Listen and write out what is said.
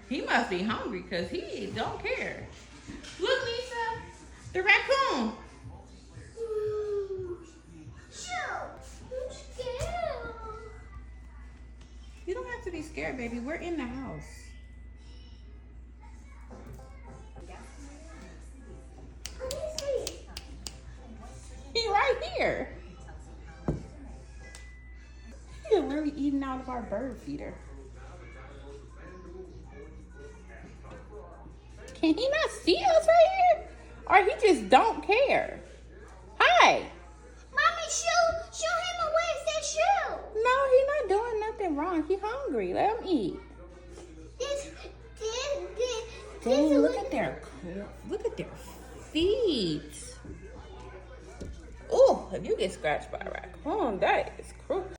He must be hungry because he don't care. Look, Lisa, the raccoon. You don't have to be scared, baby. We're in the house. He right here. He's really eating out of our bird feeder. Can he not see us right here? Or he just don't care? Hi. Mommy, show him a way. Say shoe. No, he's not doing nothing wrong. He hungry. Let him eat. This. Dang, look at their feet. Oh, if you get scratched by a raccoon, that is cruel.